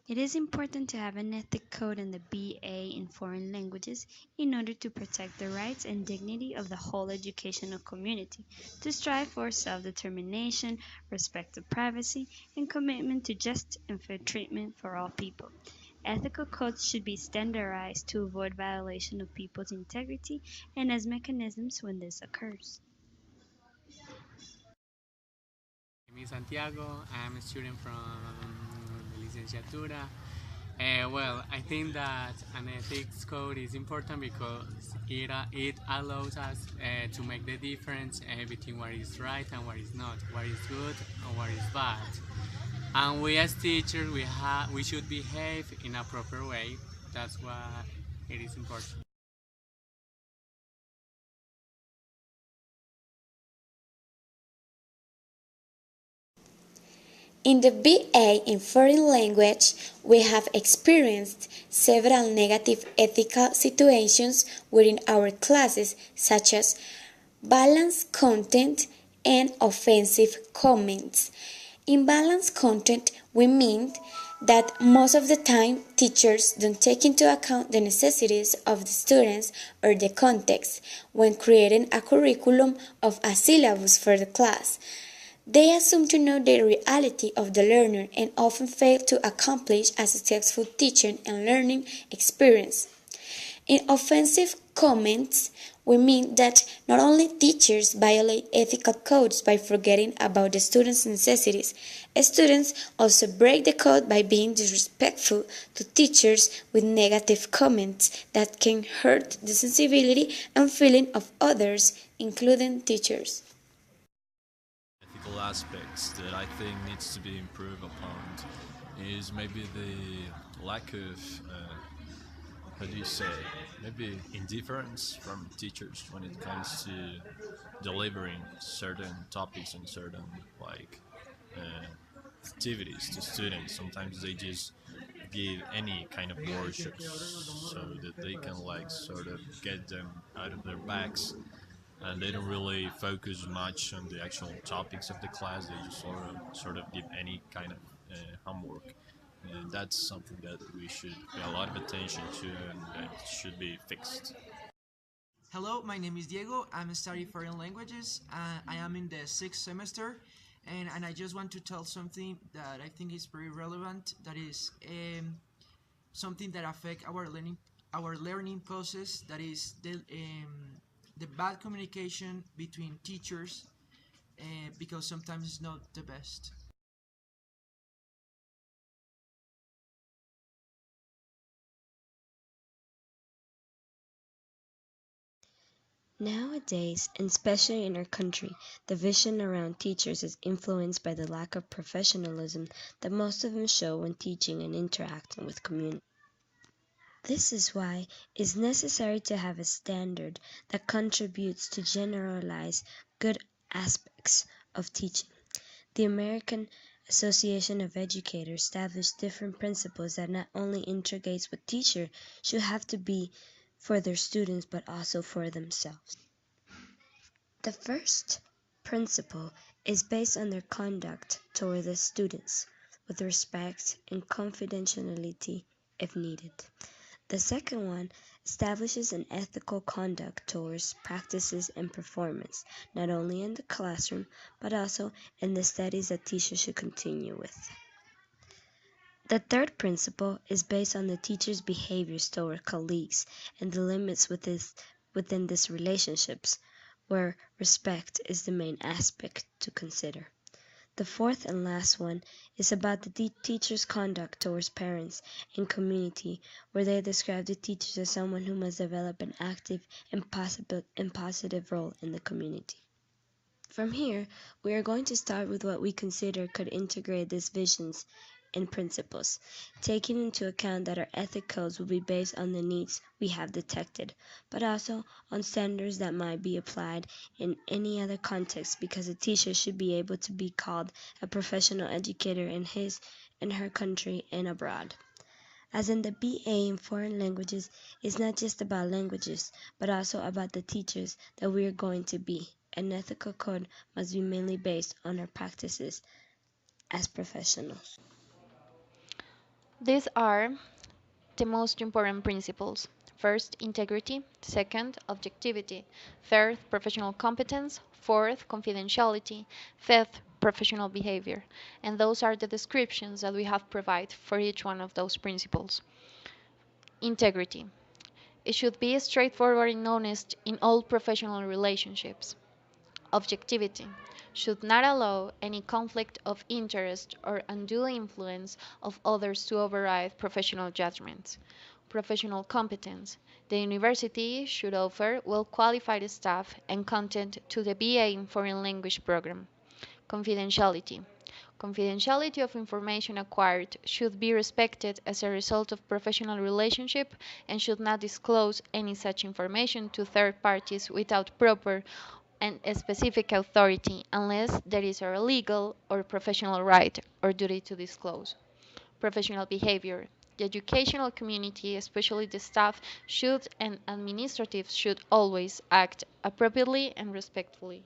It is important to have an ethic code in the BA in foreign languages in order to protect the rights and dignity of the whole educational community, to strive for self-determination, respect to privacy, and commitment to just and fair treatment for all people. Ethical codes should be standardized to avoid violation of people's integrity and as mechanisms when this occurs. My name is Santiago. I'm a student from Licenciatura. Well, I think that an ethics code is important because it allows us to make the difference between what is right and what is not, what is good and what is bad. And we as teachers, we should behave in a proper way. That's why it is important. In the BA in Foreign Language, we have experienced several negative ethical situations within our classes, such as balanced content and offensive comments. In balanced content, we mean that most of the time teachers don't take into account the necessities of the students or the context when creating a curriculum of a syllabus for the class. They assume to know the reality of the learner and often fail to accomplish a successful teaching and learning experience. In offensive comments, we mean that not only teachers violate ethical codes by forgetting about the students' necessities, students also break the code by being disrespectful to teachers with negative comments that can hurt the sensibility and feeling of others, including teachers. Ethical aspects that I think needs to be improved upon is maybe the lack of how do you say, maybe indifference from teachers when it comes to delivering certain topics and certain like uh, activities to students. Sometimes they just give any kind of workshops so that they can like sort of get them out of their bags, and they don't really focus much on the actual topics of the class. They just sort of give any kind of homework, and that's something that we should pay a lot of attention to and that should be fixed. Hello, my name is Diego. I'm studying foreign languages. I am in the sixth semester, and I just want to tell something that I think is very relevant. That is something that affect our learning process. That is the bad communication between teachers, because sometimes it's not the best. Nowadays, and especially in our country, the vision around teachers is influenced by the lack of professionalism that most of them show when teaching and interacting with community. This is why it is necessary to have a standard that contributes to generalize good aspects of teaching. The American Association of Educators established different principles that not only integrates what teachers should have to be for their students but also for themselves. The first principle is based on their conduct toward the students, with respect and confidentiality if needed. The second one establishes an ethical conduct towards practices and performance, not only in the classroom, but also in the studies that teachers should continue with. The third principle is based on the teacher's behaviors toward colleagues and the limits within these relationships, where respect is the main aspect to consider. The fourth and last one is about the teacher's conduct towards parents and community, where they describe the teachers as someone who must develop an active and positive role in the community. From here, we are going to start with what we consider could integrate these visions and principles, taking into account that our ethic codes will be based on the needs we have detected, but also on standards that might be applied in any other context, because a teacher should be able to be called a professional educator in his and her country and abroad. As in the BA in foreign languages, it's not just about languages, but also about the teachers that we are going to be. An ethical code must be mainly based on our practices as professionals. These are the most important principles. First, integrity. Second, objectivity. Third, professional competence. Fourth, confidentiality. Fifth, professional behavior. And those are the descriptions that we have provided for each one of those principles. Integrity. It should be straightforward and honest in all professional relationships. Objectivity should not allow any conflict of interest or undue influence of others to override professional judgments. Professional competence. The university should offer well-qualified staff and content to the BA in Foreign Language program. Confidentiality. Confidentiality of information acquired should be respected as a result of professional relationship and should not disclose any such information to third parties without proper and a specific authority unless there is a legal or professional right or duty to disclose. Professional behavior. The educational community, especially the staff, should and administratives should always act appropriately and respectfully.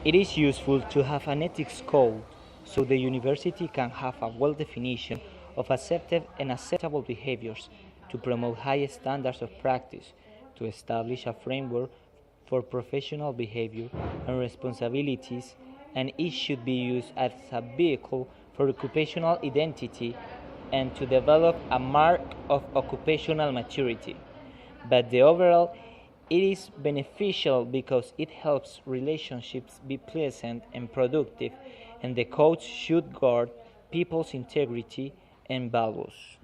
It is useful to have an ethics code so the university can have a well definition of accepted and acceptable behaviors to promote high standards of practice, to establish a framework for professional behavior and responsibilities, and it should be used as a vehicle for occupational identity and to develop a mark of occupational maturity. But the overall it is beneficial because it helps relationships be pleasant and productive, and the code should guard people's integrity and values.